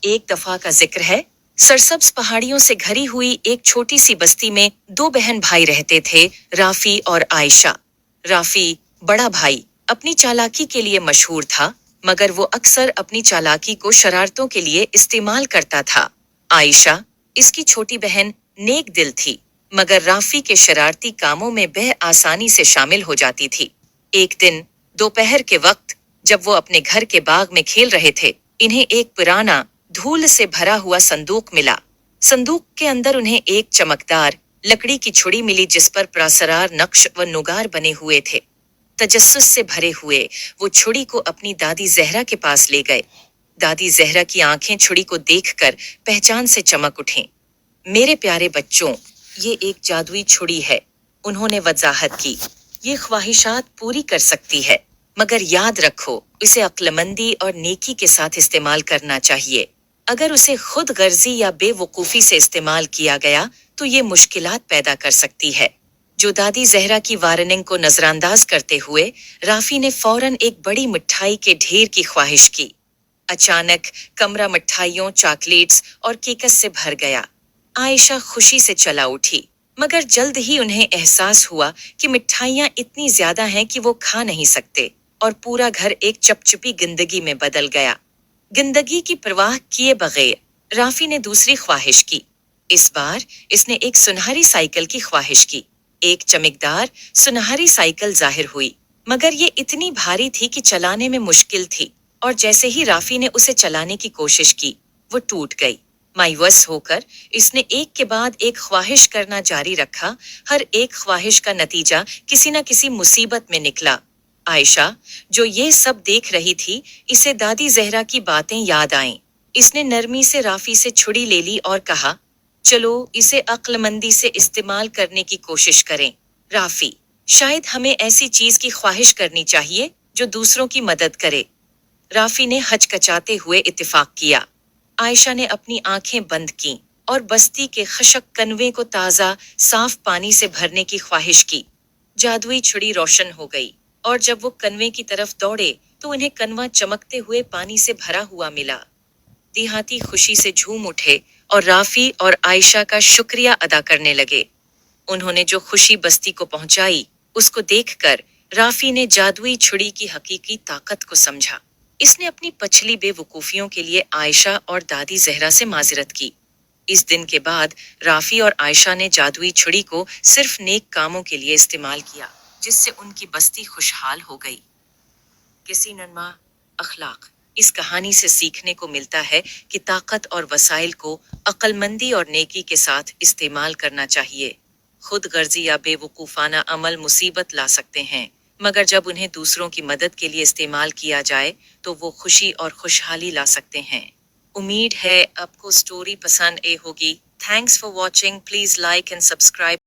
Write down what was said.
एक दफा का जिक्र है। सरसब्ज पहाड़ियों से घिरी हुई एक छोटी सी बस्ती में दो बहन भाई रहते थे, राफी और आयशा। राफी, बड़ा भाई, अपनी चालाकी के लिए मशहूर था, मगर वो अक्सर अपनी चालाकी को शरारतों के लिए इस्तेमाल करता था। आयशा, इसकी छोटी बहन, नेक दिल थी, मगर राफी के शरारती कामों में वह आसानी से शामिल हो जाती थी। एक दिन दोपहर के वक्त जब वो अपने घर के बाग में खेल रहे थे, इन्हें एक पुराना, धूल से भरा हुआ संदूक मिला। संदूक के अंदर उन्हें एक चमकदार लकड़ी की छुड़ी मिली जिस पर प्रासरार नक्श व नुगार बने हुए थे। तजस्सुस से भरे हुए वो छुड़ी को अपनी दादी जहरा के पास ले गए। दादी जहरा की आंखें छुड़ी को देखकर पहचान से चमक उठीं। मेरे प्यारे बच्चों, ये एक जादुई छुड़ी है, उन्होंने वजाहत की। ये ख्वाहिशात पूरी कर सकती है, मगर याद रखो, इसे अक्लमंदी और नेकी के साथ इस्तेमाल करना चाहिए। अगर उसे खुद गर्जी या बेवकूफ़ी से इस्तेमाल किया गया तो ये मुश्किलात पैदा कर सकती है। जो दादी जहरा की वार्निंग को नजरअंदाज करते हुए राफी ने फौरन एक बड़ी मिठाई के ढेर की ख्वाहिश की। अचानक कमरा मिठाइयों, चॉकलेट्स और केकस से भर गया। आयशा खुशी से चला उठी, मगर जल्द ही उन्हें एहसास हुआ कि मिठाइयाँ इतनी ज्यादा हैं कि वो खा नहीं सकते, और पूरा घर एक चपचपी जिंदगी में बदल गया। जिंदगी की परवाह किए बगैर राफी ने दूसरी ख्वाहिश की। इस बार इसने एक सुनहरी साइकिल की ख्वाहिश की। एक चमकदार सुनहरी साइकिल जाहिर हुई, मगर ये इतनी भारी थी कि चलाने में मुश्किल थी, और जैसे ही राफी ने उसे चलाने की कोशिश की, वो टूट गई। मायूस होकर इसने एक के बाद एक ख्वाहिश करना जारी रखा। हर एक ख्वाहिश का नतीजा किसी न किसी मुसीबत में निकला। आयशा, जो ये सब देख रही थी, इसे दादी जहरा की बातें याद आईं। इसने नरमी से राफी से छुड़ी ले ली और कहा, चलो इसे अक्लमंदी से इस्तेमाल करने की कोशिश करें। राफी, शायद हमें ऐसी चीज की ख्वाहिश करनी चाहिए जो दूसरों की मदद करे। राफी ने हचकचाते हुए इत्तेफाक किया। आयशा ने अपनी आंखें बंद कीं और बस्ती के खशक कनवे को ताज़ा साफ पानी से भरने की ख्वाहिश की। जादुई छुड़ी रोशन हो गई, और जब वो कनवे की तरफ दौड़े तो उन्हें कनवा चमकते हुए पानी से भरा हुआ मिला। देहाती खुशी से झूम उठे और राफी और आयशा का शुक्रिया अदा करने लगे। उन्होंने जो खुशी बस्ती को पहुंचाई, उसको देखकर राफी ने जादुई छुड़ी की हकीकी ताकत को समझा। इसने अपनी पछली बेवकूफियों के लिए आयशा और दादी जहरा से माजरत की। इस दिन के बाद राफी और आयशा ने जादुई छुड़ी को सिर्फ नेक कामों के लिए इस्तेमाल किया, जिससे उनकी बस्ती खुशहाल हो गई। किसी नरमा अखलाक, इस कहानी से सीखने को मिलता है कि ताकत और वसाइल को अक्लमंदी और नेकी के साथ इस्तेमाल करना चाहिए। खुद गर्जी या बेवकूफ़ाना अमल मुसीबत ला सकते हैं, मगर जब उन्हें दूसरों की मदद के लिए इस्तेमाल किया जाए तो वो खुशी और खुशहाली ला सकते हैं। उम्मीद है आपको स्टोरी पसंद आई होगी। Thanks for watching. Please like and subscribe.